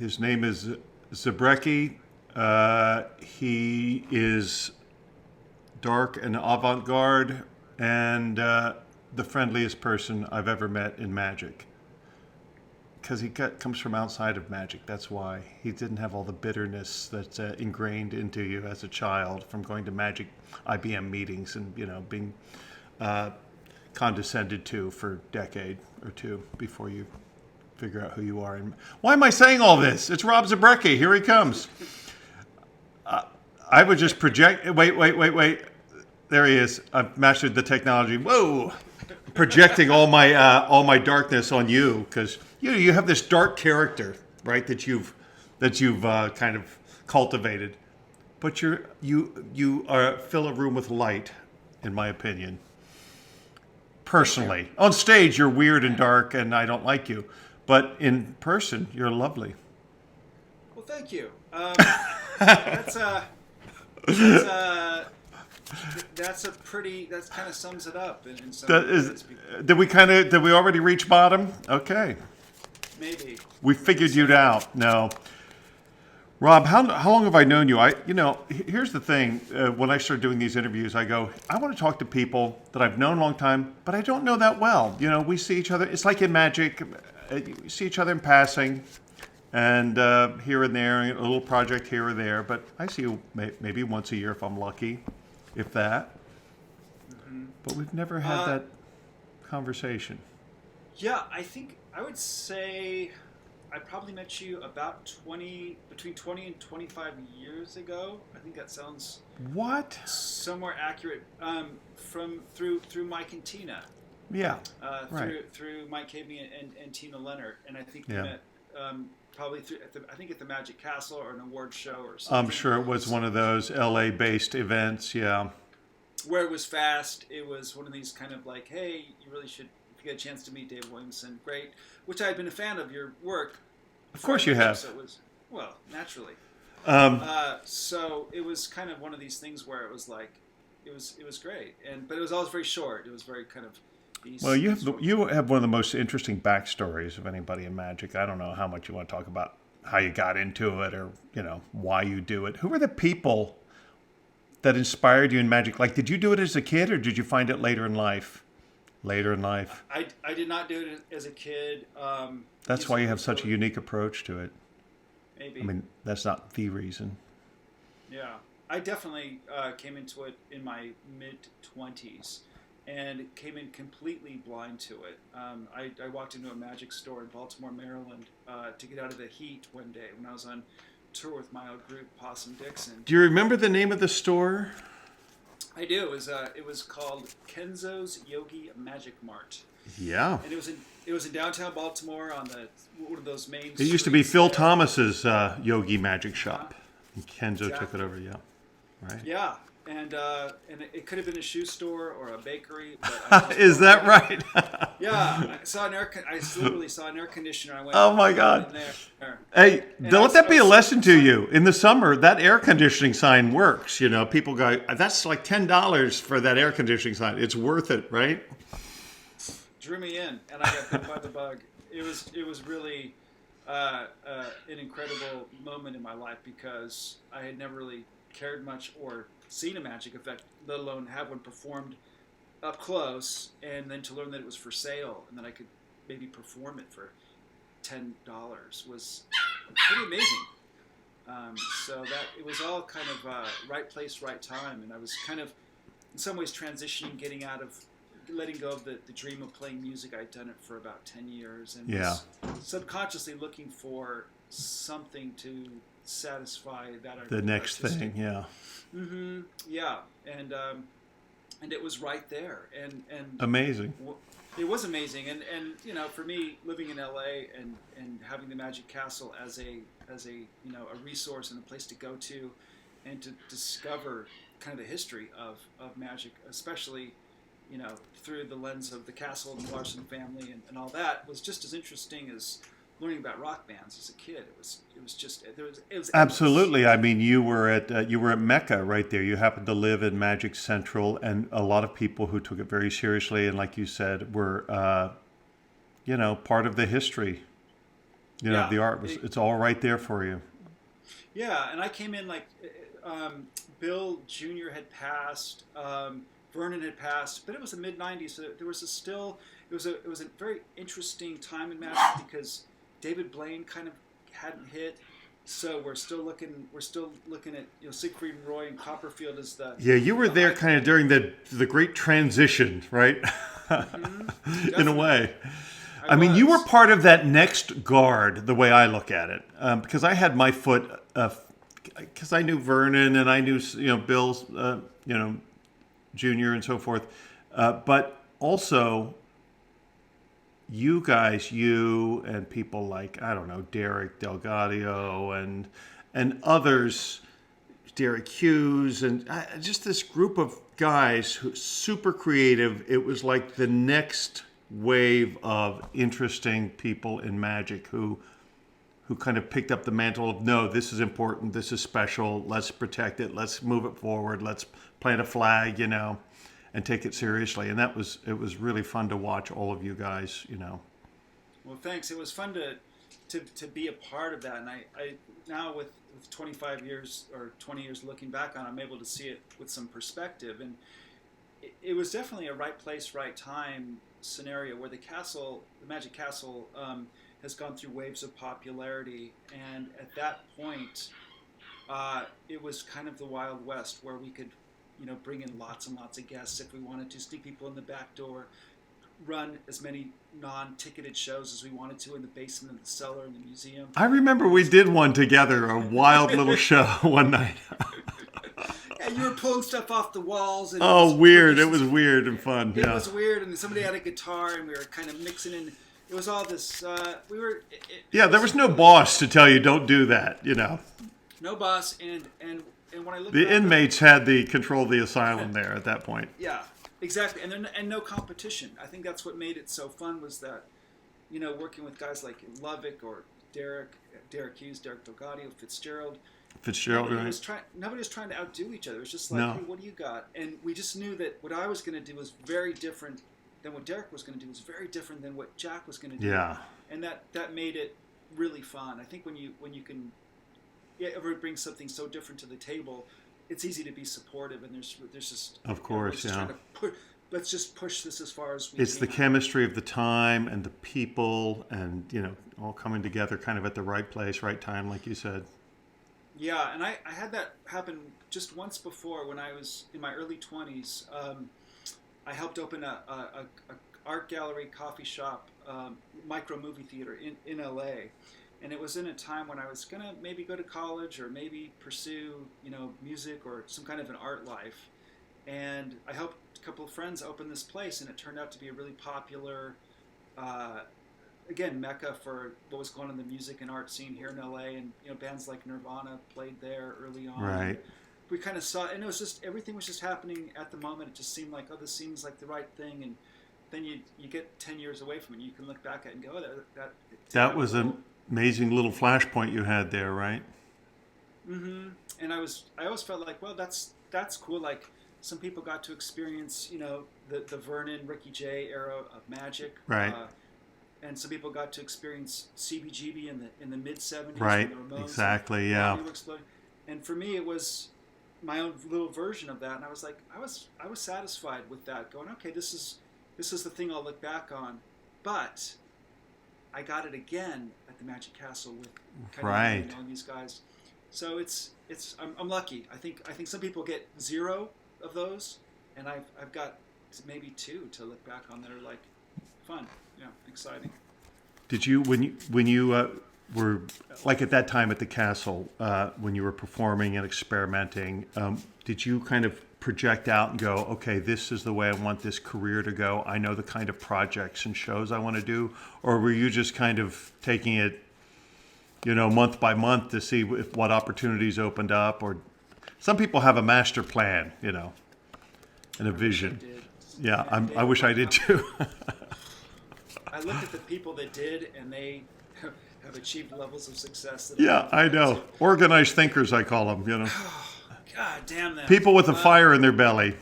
His name is Zabrecky. He is dark and avant-garde, and the friendliest person I've ever met in magic. Because comes from outside of magic. That's why he didn't have all the bitterness that's ingrained into you as a child from going to magic IBM meetings and being condescended to for a decade or two before you figure out who you are. And why am I saying all this? It's Rob Zabrecky. Here he comes. I would just project. Wait. There he is. I've mastered the technology. Whoa! Projecting all my darkness on you because you have this dark character, right? That you've kind of cultivated, but you fill a room with light, in my opinion. Personally, on stage you're weird and dark, and I don't like you, but in person you're lovely. Well, thank you. That's that kind of sums it up in some ways. Did we already reach bottom? Okay. Maybe. We figured you out. No. Rob, how long have I known you? Here's the thing. When I start doing these interviews, I go, I want to talk to people that I've known a long time, but I don't know that well. We see each other. It's like in magic. We see each other in passing, and here and there, a little project here or there. But I see you maybe once a year if I'm lucky, if that. Mm-hmm. But we've never had that conversation. Yeah, I would say I probably met you about between 20 and 25 years ago. I think that sounds somewhere accurate. Through Mike and Tina. Yeah. Right. Through Mike Caveney and Tina Leonard, and I think we met probably at the Magic Castle or an award show or something. I'm sure it was one of those LA-based events. Yeah. Where it was fast. It was one of these kind of like, hey, you really should. If you get a chance to meet Dave Williamson, great. Which I had been a fan of your work. Of course you have. So it was, naturally. So it was kind of one of these things where it was like, it was great, but it was always very short. It was very kind of. You have one of the most interesting backstories of anybody in magic. I don't know how much you want to talk about how you got into it or why you do it. Who are the people that inspired you in magic? Like, did you do it as a kid or did you find it later in life? I did not do it as a kid. That's why you have such a unique approach to it. Maybe. I mean, that's not the reason. Yeah. I definitely came into it in my mid-20s and came in completely blind to it. I walked into a magic store in Baltimore, Maryland to get out of the heat one day when I was on tour with my old group, Possum Dixon. Do you remember the name of the store? I do. It was called Kenzo's Yogi Magic Mart. Yeah. And it was in downtown Baltimore on one of those main. It used to be Phil Thomas's Yogi Magic Shop. And Kenzo took it over. Yeah. Right. Yeah, and it could have been a shoe store or a bakery. But is that right? Yeah, I literally saw an air conditioner. I went. Oh my God! Hey, don't let that be a lesson to you. In the summer, that air conditioning sign works. People go, "That's like $10 for that air conditioning sign. It's worth it, right?" Drew me in, and I got bit by the bug. It was really an incredible moment in my life because I had never really cared much or seen a magic effect, let alone have one performed up close, and then to learn that it was for sale and that I could maybe perform it for $10 was pretty amazing. So that it was all kind of right place, right time, and I was kind of in some ways transitioning, letting go of the dream of playing music. I'd done it for about 10 years and was subconsciously looking for something to satisfy that the next thing. Yeah. Mm-hmm. Yeah, and it was right there, and amazing. It was amazing, and for me, living in LA and having the Magic Castle as a resource and a place to go to, and to discover kind of the history of magic, especially through the lens of the castle and the Larson family and all that, was just as interesting as learning about rock bands as a kid. It was absolutely. I mean, you were at Mecca right there. You happened to live in Magic Central, and a lot of people who took it very seriously and, like you said, were part of the history You know, the art was, it's all right there for you. Yeah, and I came in like Bill Jr. had passed, Vernon had passed, but it was the mid '90s. So there was it was a very interesting time in magic because David Blaine kind of hadn't hit. So we're still looking at Siegfried and Roy and Copperfield as the Yeah, you were there kind of during the great transition, right? In a way. I mean, you were part of that next guard, the way I look at it, because I had my foot, because I knew Vernon and I knew Bill's, Junior and so forth, but also you guys, you and people like, I don't know, Derek Delgadio and others, Derek Hughes, and just this group of guys who super creative. It was like the next wave of interesting people in magic who kind of picked up the mantle of, no, this is important, this is special, let's protect it, let's move it forward, let's plant a flag, and take it seriously. And it was really fun to watch all of you guys, Well, thanks. It was fun to be a part of that. And I now with 25 years or 20 years looking back on, I'm able to see it with some perspective. And it was definitely a right place, right time scenario where the Magic Castle, has gone through waves of popularity. And at that point, it was kind of the Wild West where we could bring in lots and lots of guests if we wanted to, sneak people in the back door, run as many non-ticketed shows as we wanted to in the basement of the cellar in the museum. I remember we did one together, a wild little show one night. And you were pulling stuff off the walls. And weird. It was weird and fun. It was weird, and somebody had a guitar, and we were kind of mixing in. It was all this, there was no boss to tell you don't do that, No boss, and when I look the back, inmates had the control of the asylum there at that point. Yeah, exactly, and no competition. I think that's what made it so fun was that, working with guys like Lovick or Derek Hughes, Derek Delgadio, Fitzgerald, right? Nobody was trying to outdo each other. It was just like, hey, what do you got? And we just knew that what I was going to do was very different than what Derek was going to do. Was very different than what Jack was going to do. Yeah, and that made it really fun. I think when you can. Yeah, everybody brings something so different to the table. It's easy to be supportive, and there's just of course, let's just push this as far as we can. It's the chemistry of the time and the people, and all coming together kind of at the right place, right time, like you said. Yeah, and I had that happen just once before when I was in my early 20s. I helped open a art gallery, coffee shop, micro movie theater in LA. And it was in a time when I was going to maybe go to college or maybe pursue, music or some kind of an art life. And I helped a couple of friends open this place, and it turned out to be a really popular, mecca for what was going on in the music and art scene here in LA. And, bands like Nirvana played there early on. Right. We kind of saw, and it was just, everything was just happening at the moment. It just seemed like, this seems like the right thing. And then you get 10 years away from it, and you can look back at it and go, that was amazing little flashpoint you had there, right? Mm-hmm. And I always felt like, well, that's cool. Like some people got to experience, the Vernon, Ricky Jay era of magic, right? And some people got to experience CBGB in the mid '70s, right? The Ramones, exactly, yeah. And for me, it was my own little version of that, and I was like, I was satisfied with that. Going, okay, this is the thing I'll look back on, but I got it again at the Magic Castle with kind of all these guys. So I'm lucky. I think some people get 0 of those, and I've got maybe 2 to look back on that are like fun, exciting. Did you when you were like at that time at the castle when you were performing and experimenting? Did you kind of project out and go, okay, this is the way I want this career to go? I know the kind of projects and shows I want to do, or were you just kind of taking it, month by month to see what opportunities opened up? Or some people have a master plan, and a vision. Yeah, I wish I did too. I look at the people that did, and they have achieved levels of success. That I know. Organized thinkers, I call them. God damn them. People with a fire in their belly.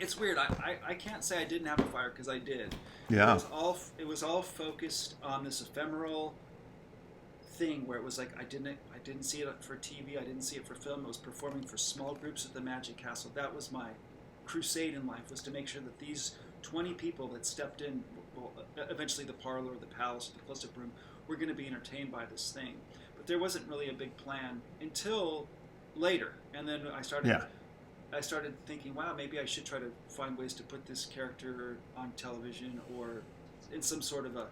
It's weird. I can't say I didn't have a fire because I did. Yeah. It was all focused on this ephemeral thing where it was like I didn't see it for TV. I didn't see it for film. It was performing for small groups at the Magic Castle. That was my crusade in life, was to make sure that these 20 people that stepped in, well, eventually the parlor, the palace, the close-up room, were going to be entertained by this thing. But there wasn't really a big plan until later, and then I started thinking, wow, maybe I should try to find ways to put this character on television or in some sort of a,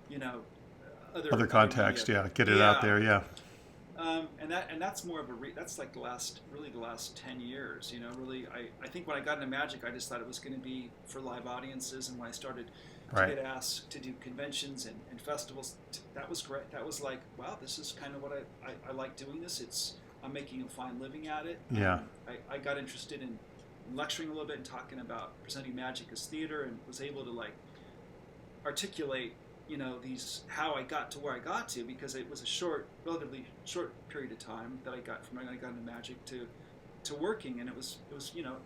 you know, Other context, media. get it out there, yeah. And that's more of that's like the last 10 years, you know. Really, I think when I got into magic, I just thought it was going to be for live audiences, and when I started to get asked to do conventions and festivals, that was great. That was like, wow, this is kind of what I like doing this. I'm making a fine living at it. Yeah. I got interested in lecturing a little bit and talking about presenting magic as theater, and was able to like articulate, you know, how I got to where I got to, because it was a relatively short period of time that I got from when I got into magic to working, and it was you know,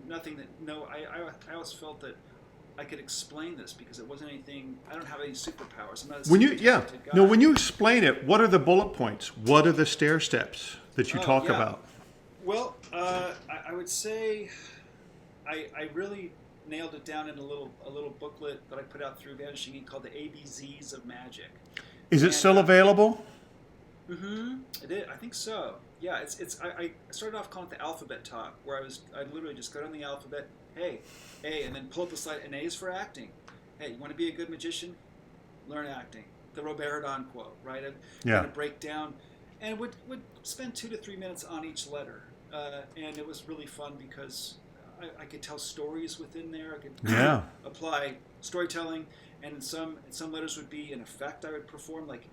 nothing that I always felt that I could explain this because it wasn't anything. I don't have any superpowers. I'm not a super talented guy. No, when you explain it, what are the bullet points? What are the stair steps that you talk about? Well, I would say I really nailed it down in a little booklet that I put out through Vanishing Ink called the ABZs of Magic. Is it still available? Mm-hmm. It is. I think so. Yeah. I started off calling it the alphabet talk, where I literally just go down the alphabet. Hey, A, and then pull up the slide. And A is for acting. Hey, you want to be a good magician? Learn acting. The Robert Houdin quote, right? And kind of break down, and would spend 2 to 3 minutes on each letter, and it was really fun because I could tell stories within there. I could apply storytelling, and some letters would be an effect I would perform. Like,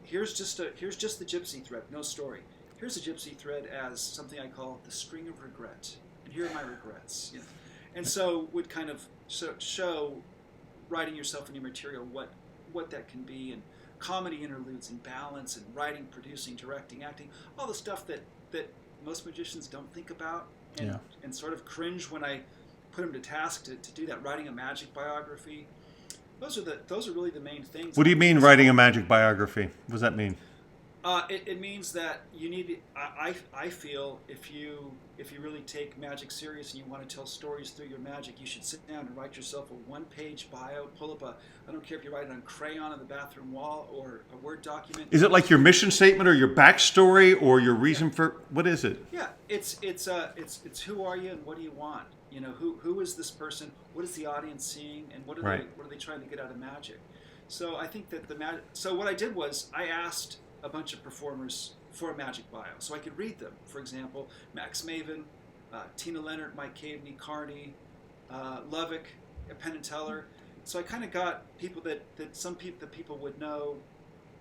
here's just the gypsy thread, no story. Here's a gypsy thread as something I call the string of regret, and here are my regrets. You know? And so would kind of show writing yourself in your material what that can be, and comedy interludes and balance and writing, producing, directing, acting, all the stuff that most magicians don't think about. And sort of cringe when I put them to task to do that. Writing a magic biography, those are really the main things. What do you mean writing a magic biography? What does that mean? It means that you need. I feel if you really take magic serious and you want to tell stories through your magic, you should sit down and write yourself a 1-page bio. Pull up I don't care if you write it on crayon on the bathroom wall or a Word document. Is it like your mission statement or your backstory or your reason for, what is it? Yeah, it's who are you and what do you want? You know, who is this person? What is the audience seeing, and what are they trying to get out of magic? So I think that so what I did was I asked a bunch of performers for a magic bio so I could read them. For example, Max Maven, Tina Leonard, Mike Caveney, Carney, Lovick, Penn and Teller. So I kind of got people that some people would know,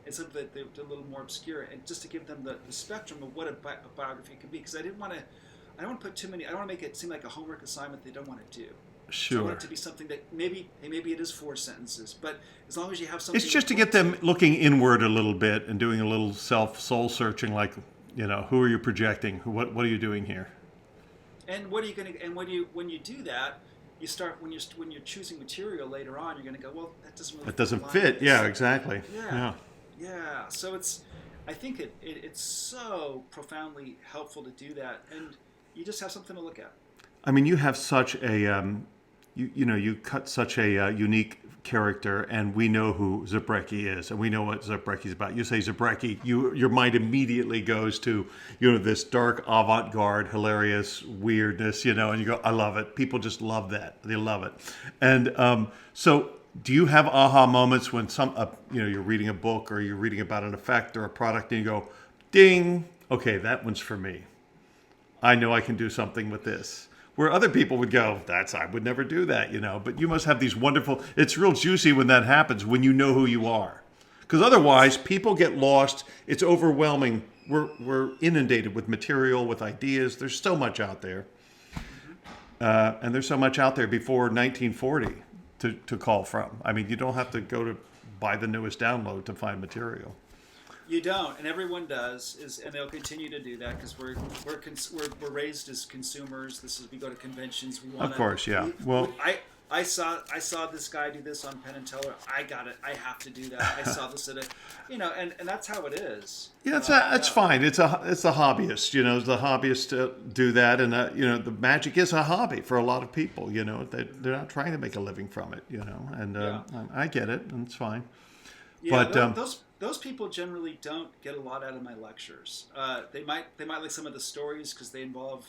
and some that they're a little more obscure, and just to give them the spectrum of what a biography could be, because I don't want to put too many. I don't want to make it seem like a homework assignment they don't want to do. Sure. So I want it to be something that maybe it is 4 sentences, but as long as you have something. It's just to get them looking inward a little bit and doing a little soul searching, like, you know, who are you projecting? What are you doing here? And what are you going to? And when you do that, you start when you're choosing material later on, you're going to go, well, that doesn't really. That doesn't fit. Yeah, exactly. Yeah. So I think it's so profoundly helpful to do that, and you just have something to look at. I mean, you have such a, you cut such a unique character, and we know who Zabrecky is, and we know what Zabrecky's about. You say Zabrecky, your mind immediately goes to, you know, this dark avant-garde, hilarious weirdness, you know, and you go, I love it. People just love that. They love it. And so do you have aha moments when you're reading a book or you're reading about an effect or a product and you go, ding, okay, that one's for me. I know I can do something with this. Where other people would go, I would never do that, you know. But you must have these wonderful, it's real juicy when that happens, when you know who you are. Because otherwise, people get lost. It's overwhelming. We're inundated with material, with ideas. There's so much out there. And there's so much out there before 1940 to call from. I mean, you don't have to go to buy the newest download to find material. You don't, and everyone does, and they'll continue to do that because we're raised as consumers. This is we go to conventions. We want Of course, yeah. Well, I saw this guy do this on Penn and Teller. I got it. I have to do that. I saw this at a, and that's how it is. yeah, that's fine. It's the hobbyist, the hobbyists do that, and the magic is a hobby for a lot of people. They're not trying to make a living from it. And I get it, and it's fine. Yeah, but those people generally don't get a lot out of my lectures. They might like some of the stories because they involve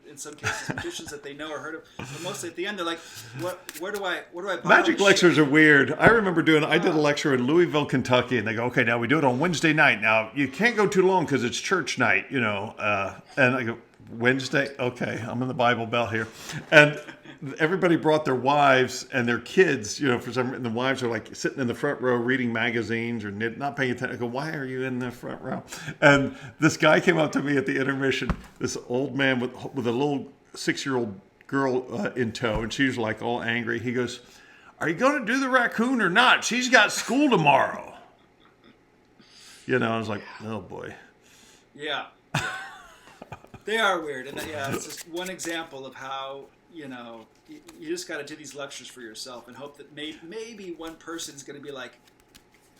in some cases magicians that they know or heard of. But mostly at the end they're like, where do I buy magic all this lectures shit? are weird. I remember I did a lecture in Louisville, Kentucky, and they go, okay, now we do it on Wednesday night. Now you can't go too long because it's church night, and I go, Wednesday, okay, I'm in the Bible Belt here, and everybody brought their wives and their kids, for some reason. The wives are like sitting in the front row reading magazines or not paying attention. I go, why are you in the front row? And this guy came up to me at the intermission, this old man with a little 6-year-old girl in tow, and she was like all angry. He goes, are you going to do the raccoon or not? She's got school tomorrow. I was like, oh boy. Yeah. They are weird, and it's just one example of how you just got to do these lectures for yourself and hope that maybe one person's going to be like,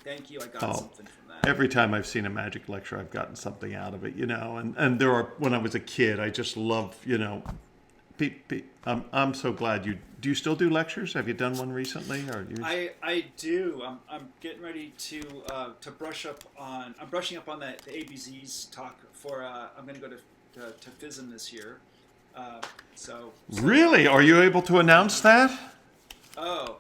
thank you, I got something from that. Every time I've seen a magic lecture, I've gotten something out of it, and there are, when I was a kid, I just love, I'm so glad do you still do lectures? Have you done one recently? Or I do. I'm getting ready to brushing up on the ABZ's talk for, I'm going to go to FISM this year. So really, are you able to announce that? Oh,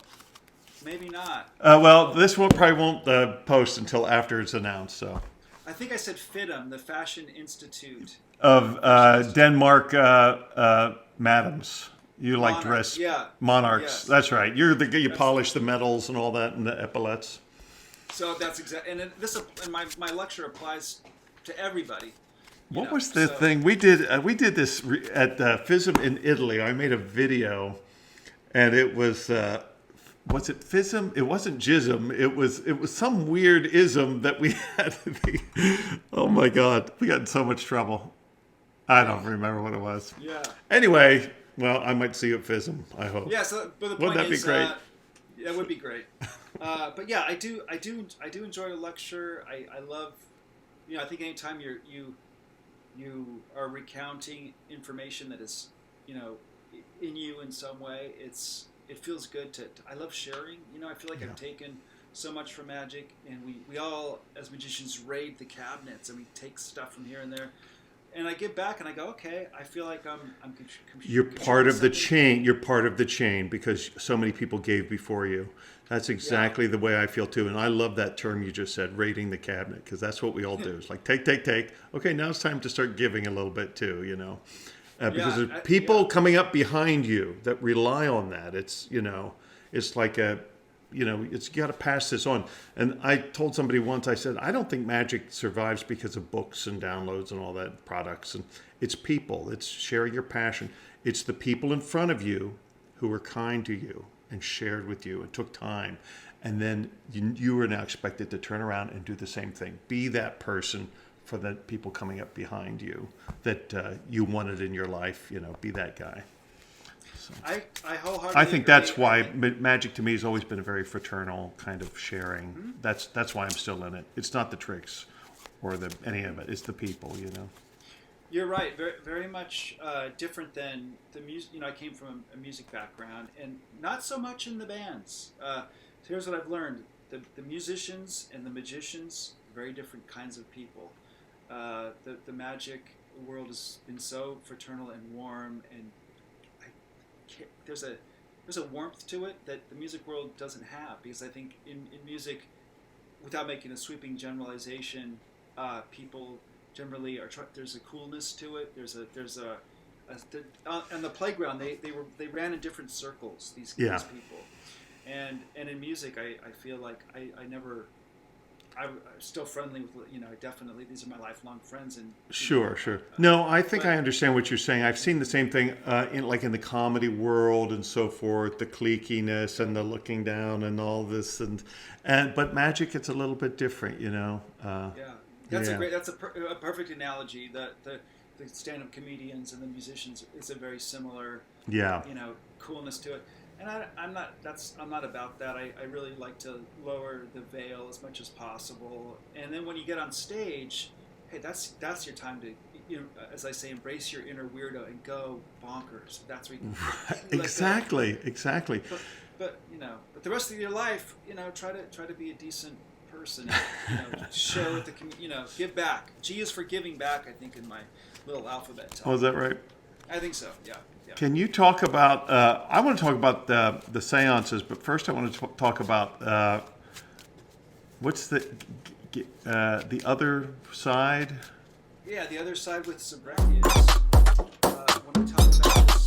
maybe not. Well, this one probably won't post until after it's announced. So I think I said FIDM, the Fashion Institute of Denmark, madams. You like dress monarchs. Yes. That's right. You polish the medals and all that, and the epaulets. So that's exactly. And my lecture applies to everybody. What was the thing we did? We did this at FISM in Italy. I made a video, and it was it FISM? It wasn't jism. It was some weird ism that we had. Oh my God, we got in so much trouble. I don't remember what it was. Yeah. Anyway, well, I might see you at FISM. I hope. Yeah. So, but the Wouldn't point that is, be great? That would be great. But yeah, I do enjoy a lecture. I love, I think anytime you are recounting information that is, in you in some way, it feels good I love sharing. I feel like I've taken so much from magic, and we all, as magicians, raid the cabinets, and we take stuff from here and there. And I give back, and I go, okay, I feel like I'm You're part of the chain. You're part of the chain because so many people gave before you. That's exactly the way I feel too. And I love that term you just said, raiding the cabinet, because that's what we all do. It's like take. Okay, now it's time to start giving a little bit too, because there's people coming up behind you that rely on that. It's, it's like you got to pass this on. And I told somebody once, I said, I don't think magic survives because of books and downloads and all that products. And it's people. It's sharing your passion. It's the people in front of you who were kind to you and shared with you and took time. And then you are now expected to turn around and do the same thing. Be that person for the people coming up behind you that you wanted in your life. Be that guy. So, I wholeheartedly I think agree. that's why magic to me has always been a very fraternal kind of sharing. Mm-hmm. That's why I'm still in it. It's not the tricks or any of it. It's the people, You're right. Very, very much different than the music. I came from a music background, and not so much in the bands. So here's what I've learned: the musicians and the magicians, very different kinds of people. The magic world has been so fraternal and warm, and there's a warmth to it that the music world doesn't have. Because I think in music, without making a sweeping generalization, people generally there's a coolness to it. There's on the playground they ran in different circles. These people, and in music I feel like I never I'm still friendly with, definitely these are my lifelong friends. And Sure, sure. No, I think I understand what you're saying. I've seen the same thing in the comedy world and so forth, the cliqueiness and the looking down and all this, and but magic, it's a little bit different, yeah, that's yeah. that's a perfect analogy. The stand-up comedians and the musicians, it's a very similar, Yeah. coolness to it. And I'm not about that. I really like to lower the veil as much as possible. And then when you get on stage, hey, that's your time to, as I say, embrace your inner weirdo and go bonkers. That's where you can Exactly, exactly. but but the rest of your life, try to be a decent person. And, show the give back. G is for giving back. I think in my little alphabet. Oh, is that right? I think so. Yeah. Can you talk about? I want to talk about the seances, but first I want to talk about what's the other side. Yeah, the other side with Zabrecky is when we talk about this